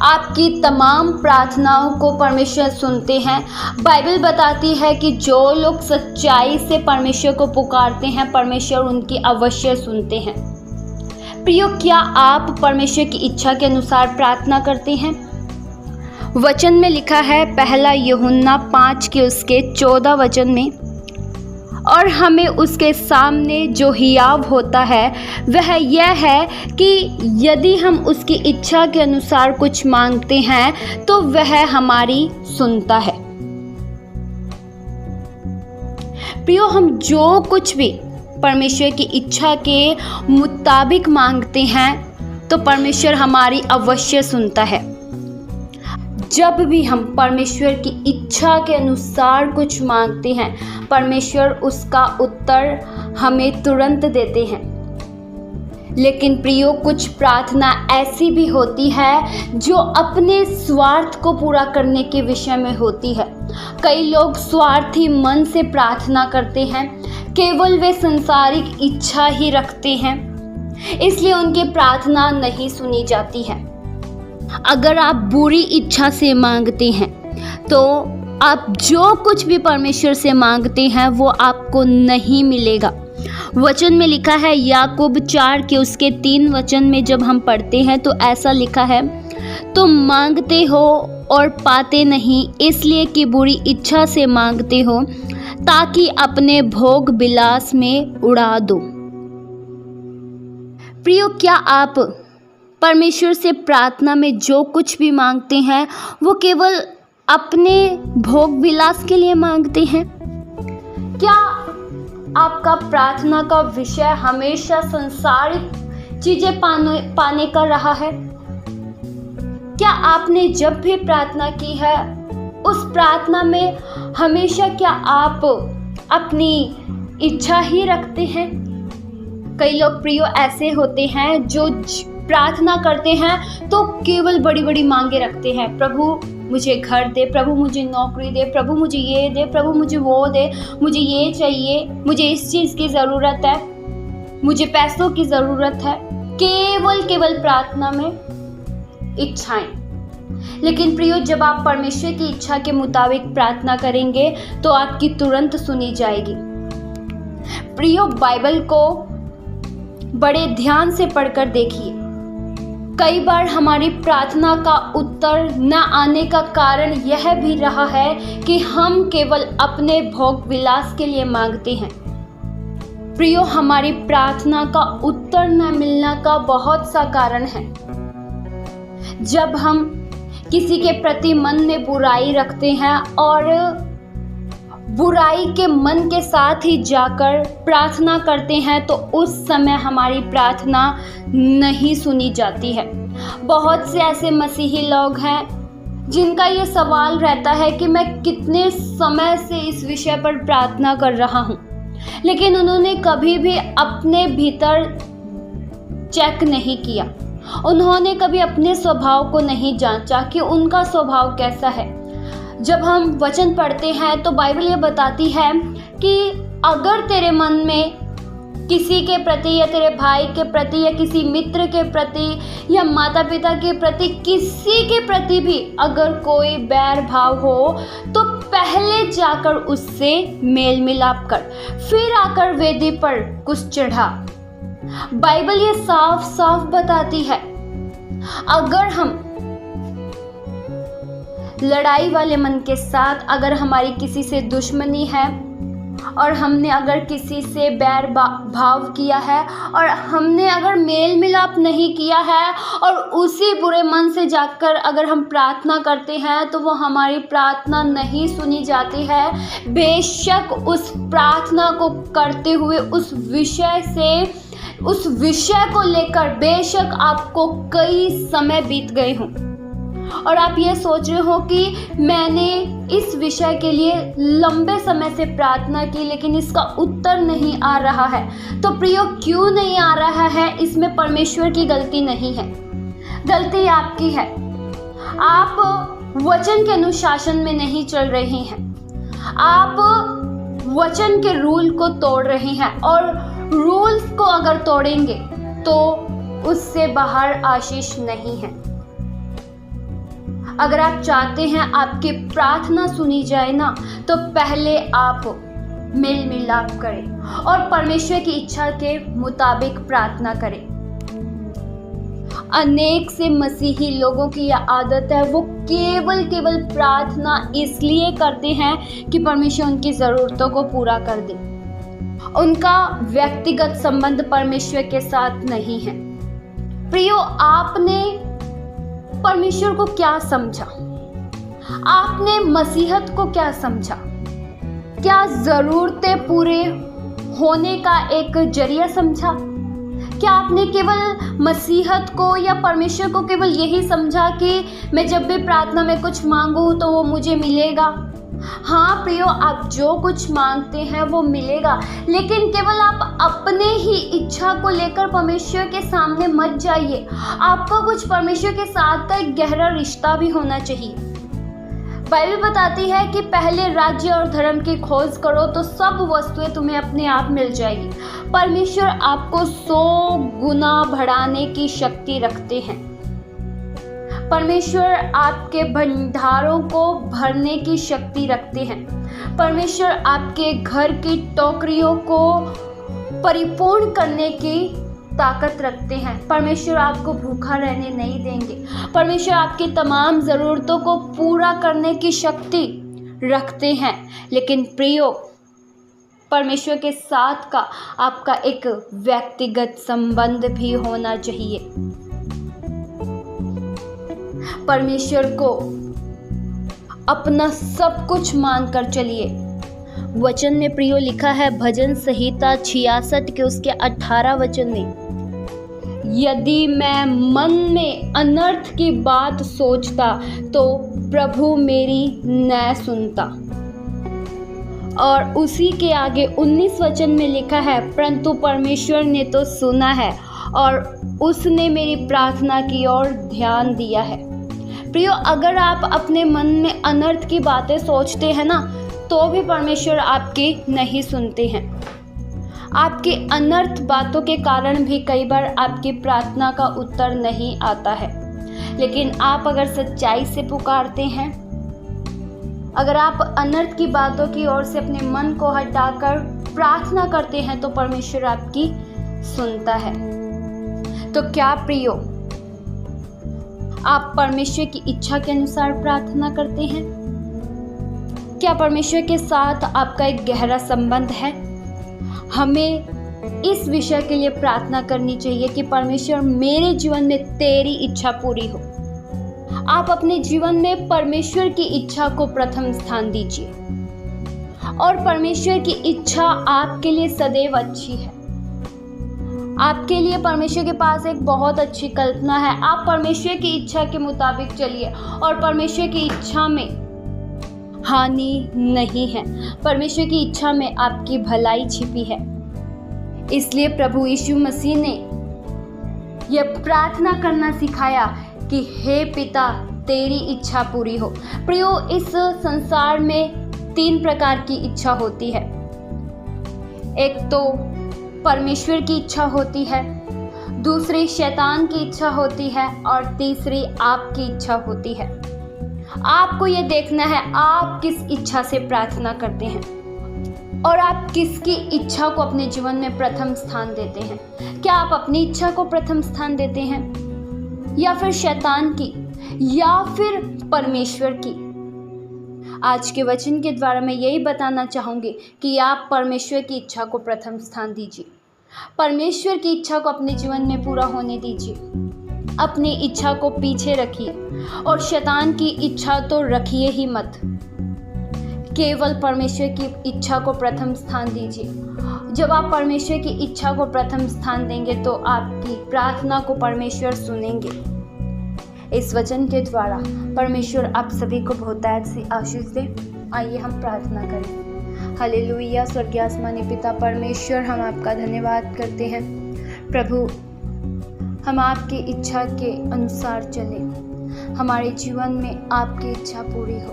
आपकी तमाम प्रार्थनाओं को परमेश्वर सुनते हैं। बाइबल बताती है कि जो लोग सच्चाई से परमेश्वर को पुकारते हैं, परमेश्वर उनकी अवश्य सुनते हैं। प्रियो, क्या आप परमेश्वर की इच्छा के अनुसार प्रार्थना करते हैं? वचन में लिखा है, पहला यूहन्ना 5 के उसके 14 वचन में, और हमें उसके सामने जो हियाव होता है वह यह है कि यदि हम उसकी इच्छा के अनुसार कुछ मांगते हैं तो वह हमारी सुनता है। प्रियो, हम जो कुछ भी परमेश्वर की इच्छा के मुताबिक मांगते हैं तो परमेश्वर हमारी अवश्य सुनता है। जब भी हम परमेश्वर की इच्छा के अनुसार कुछ मांगते हैं, परमेश्वर उसका उत्तर हमें तुरंत देते हैं। लेकिन प्रियो, कुछ प्रार्थना ऐसी भी होती है जो अपने स्वार्थ को पूरा करने के विषय में होती है। कई लोग स्वार्थी मन से प्रार्थना करते हैं, केवल वे सांसारिक इच्छा ही रखते हैं, इसलिए उनकी प्रार्थना नहीं सुनी जाती है। अगर आप बुरी इच्छा से मांगते हैं तो आप जो कुछ भी परमेश्वर से मांगते हैं वो आपको नहीं मिलेगा। वचन में लिखा है, याकूब 4 के उसके 3 वचन में जब हम पढ़ते हैं तो ऐसा लिखा है, तुम मांगते हो और पाते नहीं, इसलिए कि बुरी इच्छा से मांगते हो ताकि अपने भोग विलास में उड़ा दो। प्रियो, क्या आप परमेश्वर से प्रार्थना में जो कुछ भी मांगते हैं वो केवल अपने भोग विलास के लिए मांगते हैं? क्या आपका प्रार्थना का विषय हमेशा सांसारिक चीजें पाने का रहा है? क्या आपने जब भी प्रार्थना की है उस प्रार्थना में हमेशा क्या आप अपनी इच्छा ही रखते हैं? कई लोग प्रियो ऐसे होते हैं जो प्रार्थना करते हैं तो केवल बड़ी बड़ी मांगे रखते हैं। प्रभु मुझे घर दे, प्रभु मुझे नौकरी दे, प्रभु मुझे ये दे, प्रभु मुझे वो दे, मुझे ये चाहिए, मुझे इस चीज़ की ज़रूरत है, मुझे पैसों की ज़रूरत है। केवल प्रार्थना में इच्छाएं। लेकिन प्रियो, जब आप परमेश्वर की इच्छा के मुताबिक प्रार्थना करेंगे तो आपकी तुरंत सुनी जाएगी। प्रियो, बाइबल को बड़े ध्यान से पढ़कर देखिए। कई बार हमारी प्रार्थना का उत्तर न आने का कारण यह भी रहा है कि हम केवल अपने भोग विलास के लिए मांगते हैं। प्रियो, हमारी प्रार्थना का उत्तर न मिलने का बहुत सा कारण है। जब हम किसी के प्रति मन में बुराई रखते हैं और बुराई के मन के साथ ही जाकर प्रार्थना करते हैं तो उस समय हमारी प्रार्थना नहीं सुनी जाती है। बहुत से ऐसे मसीही लोग हैं जिनका ये सवाल रहता है कि मैं कितने समय से इस विषय पर प्रार्थना कर रहा हूँ, लेकिन उन्होंने कभी भी अपने भीतर चेक नहीं किया। उन्होंने कभी अपने स्वभाव को नहीं जांचा कि उनका स्वभाव कैसा है। जब हम वचन पढ़ते हैं तो बाइबल ये बताती है कि अगर तेरे मन में किसी के प्रति या तेरे भाई के प्रति या किसी मित्र के प्रति या माता पिता के प्रति, किसी के प्रति भी अगर कोई बैर भाव हो तो पहले जाकर उससे मेल मिलाप कर, फिर आकर वेदी पर कुछ चढ़ा। बाइबल ये साफ साफ बताती है, अगर हम लड़ाई वाले मन के साथ, अगर हमारी किसी से दुश्मनी है और हमने अगर किसी से बैर भाव किया है और हमने अगर मेल मिलाप नहीं किया है और उसी बुरे मन से जाकर अगर हम प्रार्थना करते हैं तो वो हमारी प्रार्थना नहीं सुनी जाती है। बेशक उस प्रार्थना को करते हुए उस विषय को लेकर बेशक आपको कई समय बीत गए हों और आप ये सोच रहे हो कि मैंने इस विषय के लिए लंबे समय से प्रार्थना की लेकिन इसका उत्तर नहीं आ रहा है। तो प्रियो, क्यों नहीं आ रहा है? इसमें परमेश्वर की गलती नहीं है, गलती आपकी है। आप वचन के अनुशासन में नहीं चल रहे हैं, आप वचन के रूल को तोड़ रहे हैं और रूल्स को अगर तोड़ेंगे तो उससे बाहर आशीष नहीं है। अगर आप चाहते हैं आपकी प्रार्थना सुनी जाए ना, तो पहले आप मेल मिलाप करें और परमेश्वर की इच्छा के मुताबिक प्रार्थना करें। अनेक से मसीही लोगों की यह आदत है, वो केवल प्रार्थना इसलिए करते हैं कि परमेश्वर उनकी ज़रूरतों को पूरा कर दे। उनका व्यक्तिगत संबंध परमेश्वर के साथ नहीं है। प्रियो, आपने परमेश्वर को क्या समझा? आपने मसीहत को क्या समझा? क्या ज़रूरतें पूरे होने का एक जरिया समझा? क्या आपने केवल मसीहत को या परमेश्वर को केवल यही समझा कि मैं जब भी प्रार्थना में कुछ मांगूं तो वो मुझे मिलेगा? हाँ प्रियो, आप जो कुछ मांगते हैं वो मिलेगा, लेकिन केवल आप अपने ही इच्छा को लेकर परमेश्वर के सामने मत जाइए। आपको कुछ परमेश्वर के साथ का एक गहरा रिश्ता भी होना चाहिए। बाइबल बताती है कि पहले राज्य और धर्म की खोज करो तो सब वस्तुएं तुम्हें अपने आप मिल जाएगी। परमेश्वर आपको 100 गुना बढ़ाने की शक्ति रखते हैं। परमेश्वर आपके भंडारों को भरने की शक्ति रखते हैं। परमेश्वर आपके घर की टोकरियों को परिपूर्ण करने की ताकत रखते हैं। परमेश्वर आपको भूखा रहने नहीं देंगे। परमेश्वर आपकी तमाम ज़रूरतों को पूरा करने की शक्ति रखते हैं। लेकिन प्रियो, परमेश्वर के साथ का आपका एक व्यक्तिगत संबंध भी होना चाहिए। परमेश्वर को अपना सब कुछ मानकर चलिए। वचन में प्रियो लिखा है, भजन संहिता 66 के उसके 18 वचन में, यदि मैं मन में अनर्थ की बात सोचता तो प्रभु मेरी न सुनता। और उसी के आगे 19 वचन में लिखा है, परंतु परमेश्वर ने तो सुना है और उसने मेरी प्रार्थना की ओर ध्यान दिया है। प्रियो, अगर आप अपने मन में अनर्थ की बातें सोचते हैं ना, तो भी परमेश्वर आपकी नहीं सुनते हैं। आपकी अनर्थ बातों के कारण भी कई बार आपकी प्रार्थना का उत्तर नहीं आता है। लेकिन आप अगर सच्चाई से पुकारते हैं, अगर आप अनर्थ की बातों की ओर से अपने मन को हटाकर प्रार्थना करते हैं, तो परमेश्वर आपकी सुनता है। तो क्या प्रियो, आप परमेश्वर की इच्छा के अनुसार प्रार्थना करते हैं? क्या परमेश्वर के साथ आपका एक गहरा संबंध है? हमें इस विषय के लिए प्रार्थना करनी चाहिए कि परमेश्वर, मेरे जीवन में तेरी इच्छा पूरी हो। आप अपने जीवन में परमेश्वर की इच्छा को प्रथम स्थान दीजिए, और परमेश्वर की इच्छा आपके लिए सदैव अच्छी है। आपके लिए परमेश्वर के पास एक बहुत अच्छी कल्पना है। आप परमेश्वर की इच्छा के मुताबिक चलिए, और परमेश्वर की इच्छा में हानि नहीं है। परमेश्वर की इच्छा में आपकी भलाई छिपी है। इसलिए प्रभु यीशु मसीह ने यह प्रार्थना करना सिखाया कि हे पिता, तेरी इच्छा पूरी हो। प्रियो, इस संसार में 3 प्रकार की इच्छा होती है। एक तो परमेश्वर की इच्छा होती है, दूसरी शैतान की इच्छा होती है, और तीसरी आपकी इच्छा होती है। आपको ये देखना है आप किस इच्छा से प्रार्थना करते हैं, और आप किसकी इच्छा को अपने जीवन में प्रथम स्थान देते हैं। क्या आप अपनी इच्छा को प्रथम स्थान देते हैं, या फिर शैतान की, या फिर परमेश्वर की? आज के वचन के द्वारा मैं यही बताना चाहूँगी कि आप परमेश्वर की इच्छा को प्रथम स्थान दीजिए। परमेश्वर की इच्छा को अपने जीवन में पूरा होने दीजिए। अपनी इच्छा को पीछे रखिए, और शैतान की इच्छा तो रखिए ही मत। केवल परमेश्वर की इच्छा को प्रथम स्थान दीजिए। जब आप परमेश्वर की इच्छा को प्रथम स्थान देंगे, तो आपकी प्रार्थना को परमेश्वर सुनेंगे। इस वचन के द्वारा परमेश्वर आप सभी को बहुतायत सी आशीष दे। आइए हम प्रार्थना करें। हालेलुया। स्वर्गीय आसमानी पिता परमेश्वर, हम आपका धन्यवाद करते हैं। प्रभु, हम आपकी इच्छा के अनुसार चलें। हमारे जीवन में आपकी इच्छा पूरी हो।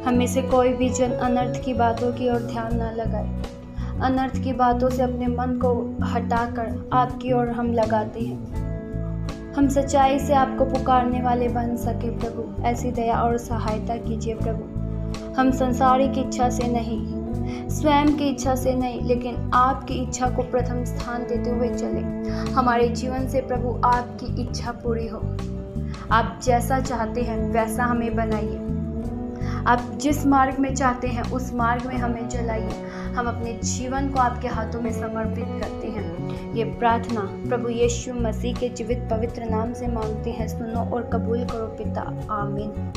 हमें से कोई भी जन अनर्थ की बातों की ओर ध्यान न लगाए। अनर्थ की बातों से अपने मन को हटाकर आपकी ओर हम लगाते हैं। हम सच्चाई से आपको पुकारने वाले बन सके प्रभु, ऐसी दया और सहायता कीजिए प्रभु। हम संसारिक इच्छा से नहीं, स्वयं की इच्छा से नहीं, लेकिन आपकी इच्छा को प्रथम स्थान देते हुए चले। हमारे जीवन से प्रभु आपकी इच्छा पूरी हो। आप जैसा चाहते हैं वैसा हमें बनाइए। आप जिस मार्ग में चाहते हैं उस मार्ग में हमें चलाइए। हम अपने जीवन को आपके हाथों में समर्पित करते हैं। ये प्रार्थना प्रभु यीशु मसीह के जीवित पवित्र नाम से मांगते हैं। सुनो और कबूल करो पिता, आमीन।